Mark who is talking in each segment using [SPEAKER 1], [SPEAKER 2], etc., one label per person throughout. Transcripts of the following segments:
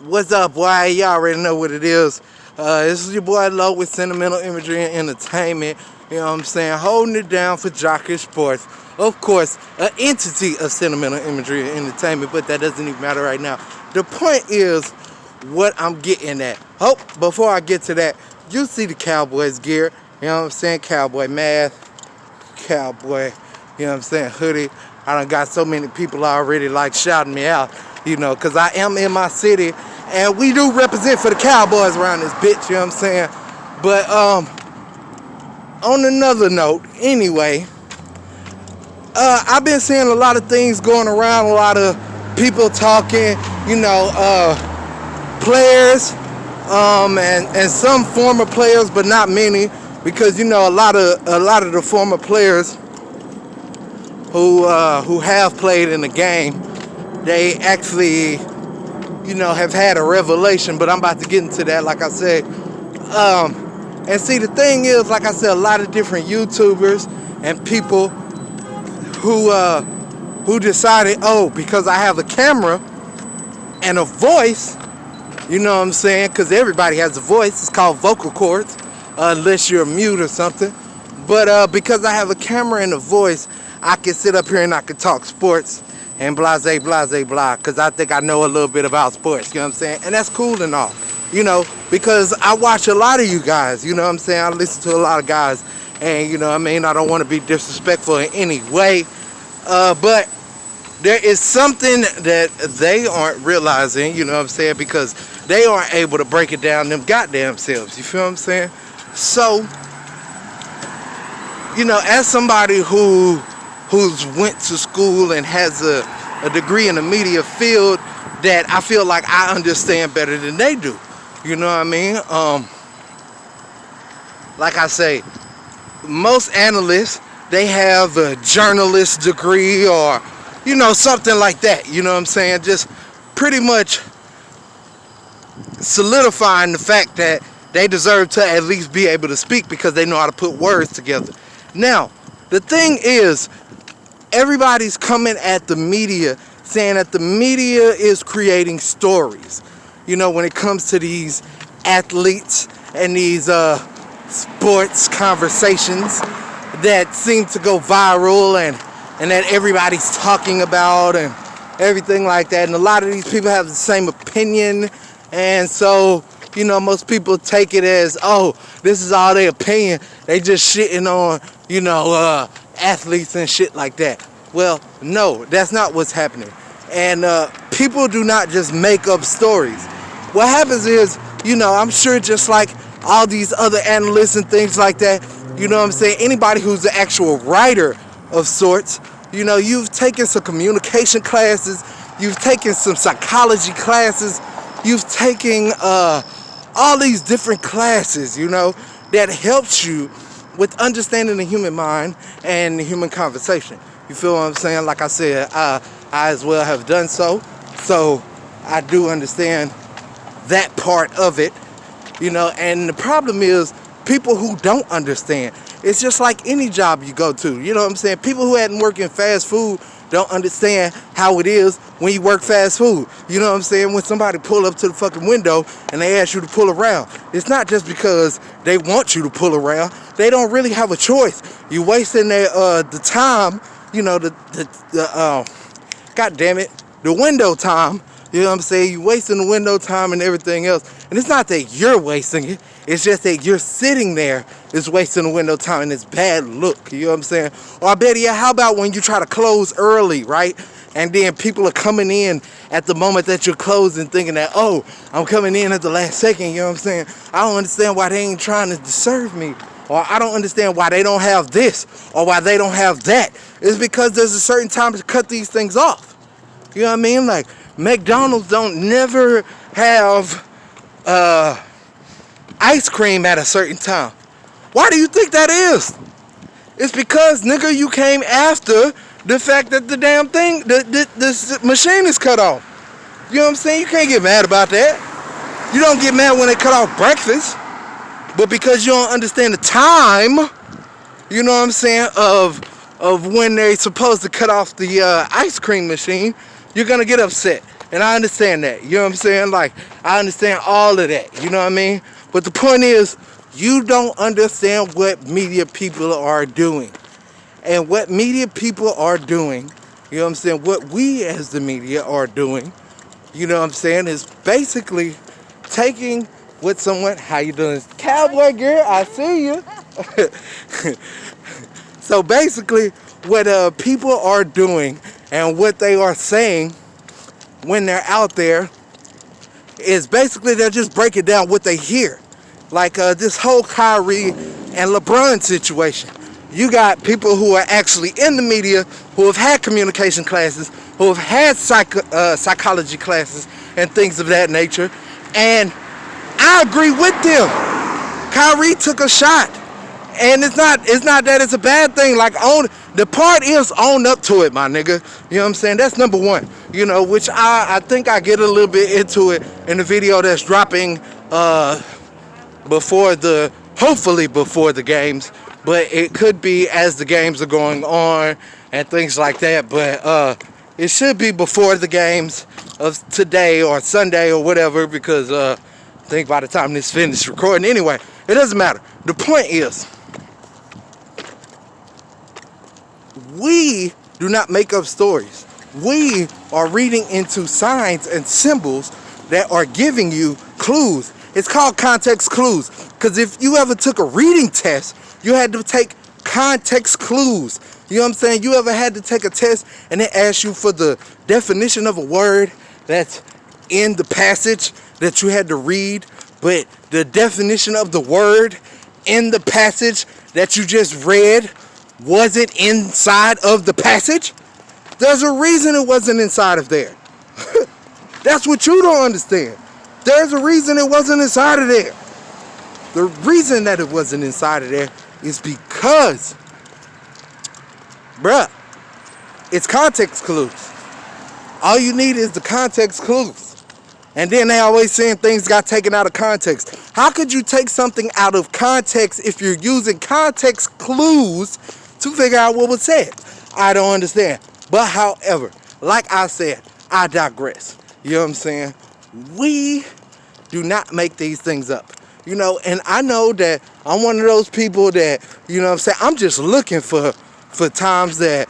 [SPEAKER 1] What's up, boy? Y'all already know what it is. This is your boy Low with Sentimental Imagery and Entertainment. You know what I'm saying? Holding it down for Jockey Sports. Of course, an entity of Sentimental Imagery and Entertainment, but that doesn't even matter right now. The point is what I'm getting at. Oh, before I get to that, you see the Cowboys gear. You know what I'm saying? Cowboy mask, cowboy, you know what I'm saying, hoodie. I done got so many people already like shouting me out, you know, because I am in my city and we do represent for the Cowboys around this bitch, you know what I'm saying? But on another note, anyway, I've been seeing a lot of things going around, a lot of people talking, you know, players, and some former players, but not many, because you know a lot of the former players who have played in the game, they actually, you know, have had a revelation. But I'm about to get into that, like I said. And see, the thing is, like I said, a lot of different YouTubers and people who decided, oh, because I have a camera and a voice, you know what I'm saying? Because everybody has a voice. It's called vocal cords, unless you're mute or something. But because I have a camera and a voice, I can sit up here and I can talk sports and blase, blase, blah. Because I think I know a little bit about sports, you know what I'm saying? And that's cool and all, you know, because I watch a lot of you guys, you know what I'm saying? I listen to a lot of guys. And, you know what I mean? I don't want to be disrespectful in any way. But there is something that they aren't realizing, you know what I'm saying? Because they aren't able to break it down them goddamn selves. You feel what I'm saying? So, you know, as somebody who's went to school and has a degree in the media field, that I feel like I understand better than they do. You know what I mean? Like I say, most analysts, they have a journalist degree or, you know, something like that. You know what I'm saying? Just pretty much solidifying the fact that they deserve to at least be able to speak because they know how to put words together. Now, the thing is, everybody's coming at the media saying that the media is creating stories. You know, when it comes to these athletes and these sports conversations that seem to go viral and that everybody's talking about and everything like that. And a lot of these people have the same opinion. And so, you know, most people take it as, oh, this is all their opinion. They just shitting on, you know, athletes and shit like that. Well, no, that's not what's happening. And people do not just make up stories. What happens is, you know, I'm sure just like all these other analysts and things like that, you know what I'm saying? Anybody who's an actual writer of sorts, you know, you've taken some communication classes, you've taken some psychology classes, you've taken all these different classes, you know, that helps you with understanding the human mind and the human conversation. You feel what I'm saying? Like I said, I as well have done so. So I do understand that part of it, you know, and the problem is people who don't understand. It's just like any job you go to, you know what I'm saying? People who hadn't worked in fast food don't understand how it is when you work fast food. You know what I'm saying? When somebody pull up to the fucking window and they ask you to pull around, it's not just because they want you to pull around. They don't really have a choice. You're wasting their the time, you know, god damn it, the window time. You know what I'm saying? You're wasting the window time and everything else. And it's not that you're wasting it. It's just that you're sitting there is wasting the window time and it's bad look. You know what I'm saying? Or I bet, yeah, how about when you try to close early, right? And then people are coming in at the moment that you're closing thinking that, oh, I'm coming in at the last second. You know what I'm saying? I don't understand why they ain't trying to serve me. Or I don't understand why they don't have this or why they don't have that. It's because there's a certain time to cut these things off. You know what I mean? Like, McDonald's don't never have ice cream at a certain time. Why do you think that is? It's because, nigga, you came after the fact that the damn thing, the machine is cut off. You know what I'm saying? You can't get mad about that. You don't get mad when they cut off breakfast. But because you don't understand the time, you know what I'm saying, of when they're supposed to cut off the ice cream machine, you're going to get upset. And I understand that. You know what I'm saying? Like, I understand all of that. You know what I mean? But the point is, you don't understand what media people are doing. And what media people are doing, you know what I'm saying, what we as the media are doing, you know what I'm saying, is basically taking what someone, how you doing? Cowboy girl, I see you. So basically, what people are doing and what they are saying when they're out there is basically they're just breaking down what they hear. Like this whole Kyrie and LeBron situation. You got people who are actually in the media, who have had communication classes, who have had psychology classes and things of that nature. And I agree with them. Kyrie took a shot. And it's not that it's a bad thing. Like, the part is own up to it, my nigga. You know what I'm saying? That's number one. You know, which I think I get a little bit into it in the video that's dropping hopefully before the games. But it could be as the games are going on and things like that. But it should be before the games of today or Sunday or whatever, because I think by the time this finished recording, anyway, it doesn't matter. The point is, we do not make up stories. We are reading into signs and symbols that are giving you clues. It's called context clues. Because if you ever took a reading test, you had to take context clues. You know what I'm saying? You ever had to take a test and it asked you for the definition of a word that's in the passage that you had to read, but the definition of the word in the passage that you just read wasn't inside of the passage? There's a reason it wasn't inside of there. That's what you don't understand. There's a reason it wasn't inside of there. The reason that it wasn't inside of there is because, bruh, it's context clues. All you need is the context clues. And then they always saying things got taken out of context. How could you take something out of context if you're using context clues to figure out what was said? I don't understand. But however, like I said, I digress. You know what I'm saying? We do not make these things up. You know, and I know that I'm one of those people that, you know what I'm saying, I'm just looking for times that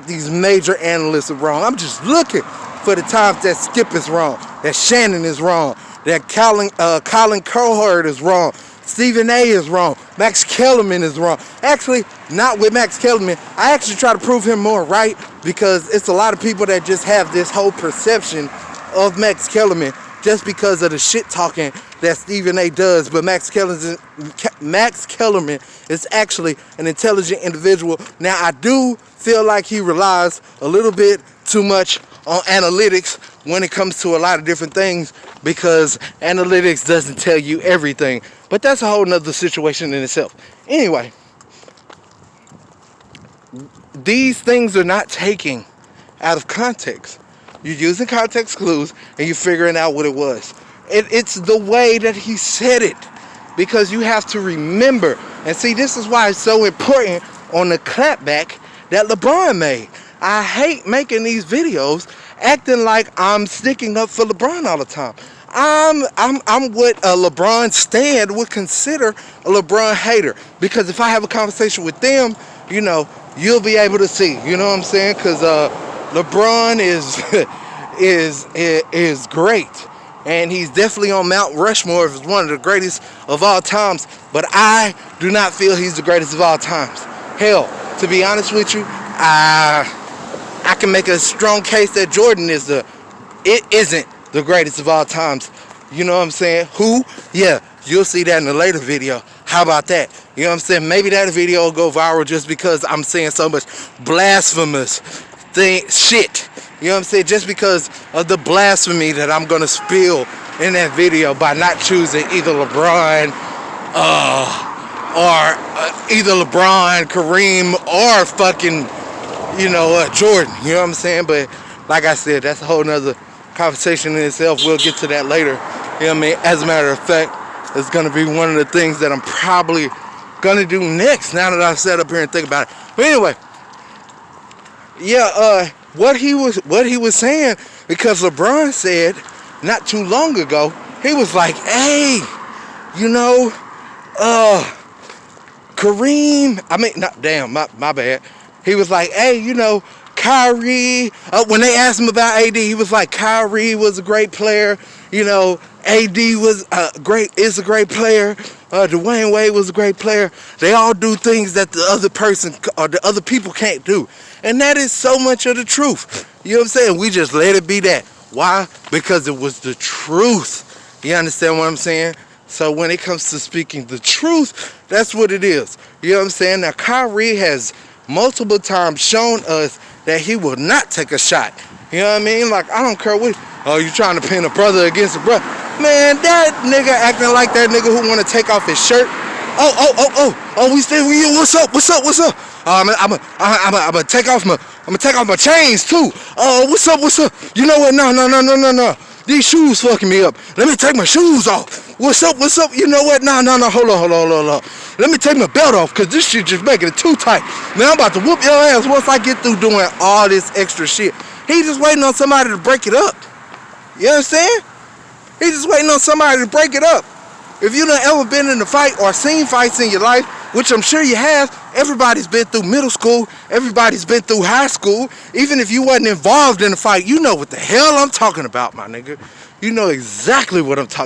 [SPEAKER 1] these major analysts are wrong. I'm just looking for the times that Skip is wrong, that Shannon is wrong, that Colin Cowherd is wrong, Stephen A is wrong, Max Kellerman is wrong. Actually, not with Max Kellerman. I actually try to prove him more right, because it's a lot of people that just have this whole perception of Max Kellerman just because of the shit talking that Stephen A does. But Max Kellerman is actually an intelligent individual. Now, I do feel like he relies a little bit too much on analytics when it comes to a lot of different things, because analytics doesn't tell you everything. But that's a whole nother situation in itself. Anyway, these things are not taken out of context. You're using context clues and you're figuring out what it was. It's the way that he said it, because you have to remember. And see, this is why it's so important on the clapback that LeBron made. I hate making these videos acting like I'm sticking up for LeBron all the time. I'm what a LeBron stan would consider a LeBron hater, because if I have a conversation with them, you know, you'll be able to see. You know what I'm saying? Because LeBron is great, and he's definitely on Mount Rushmore as one of the greatest of all times. But I do not feel he's the greatest of all times. Hell, to be honest with you, I can make a strong case that Jordan isn't the greatest of all times. You know what I'm saying? Who? Yeah, you'll see that in a later video. How about that? You know what I'm saying? Maybe that video will go viral just because I'm saying so much blasphemous shit. You know what I'm saying? Just because of the blasphemy that I'm going to spill in that video by not choosing either LeBron or either LeBron, Kareem, or fucking, Jordan. You know what I'm saying? But like I said, that's a whole nother conversation in itself. We'll get to that later. You know what I mean? As a matter of fact, it's going to be one of the things that I'm probably going to do next, now that I've sat up here and think about it. But anyway, yeah, what he was saying Because LeBron said not too long ago, he was like, hey, you know, Kareem, my bad. He was like, hey, you know, Kyrie, when they asked him about AD, he was like, Kyrie was a great player, you know, AD is a great player, Dwayne Wade was a great player. They all do things that the other person or the other people can't do. And that is so much of the truth. You know what I'm saying? We just let it be that. Why? Because it was the truth. You understand what I'm saying? So when it comes to speaking the truth, that's what it is. You know what I'm saying? Now, Kyrie has multiple times shown us that he will not take a shot. You know what I mean? Like, I don't care what, oh, you trying to pin a brother against a brother. Man, that nigga acting like that nigga who want to take off his shirt. We still, what's up? I'm gonna take off my chains too. What's up? You know what? No. These shoes fucking me up. Let me take my shoes off. What's up? You know what? No. Hold on. Let me take my belt off because this shit just making it too tight. Man, I'm about to whoop your ass once I get through doing all this extra shit. He just waiting on somebody to break it up. You understand? He just waiting on somebody to break it up. If you done ever been in a fight or seen fights in your life, which I'm sure you have, everybody's been through middle school, everybody's been through high school. Even if you wasn't involved in a fight, you know what the hell I'm talking about, my nigga. You know exactly what I'm talking about.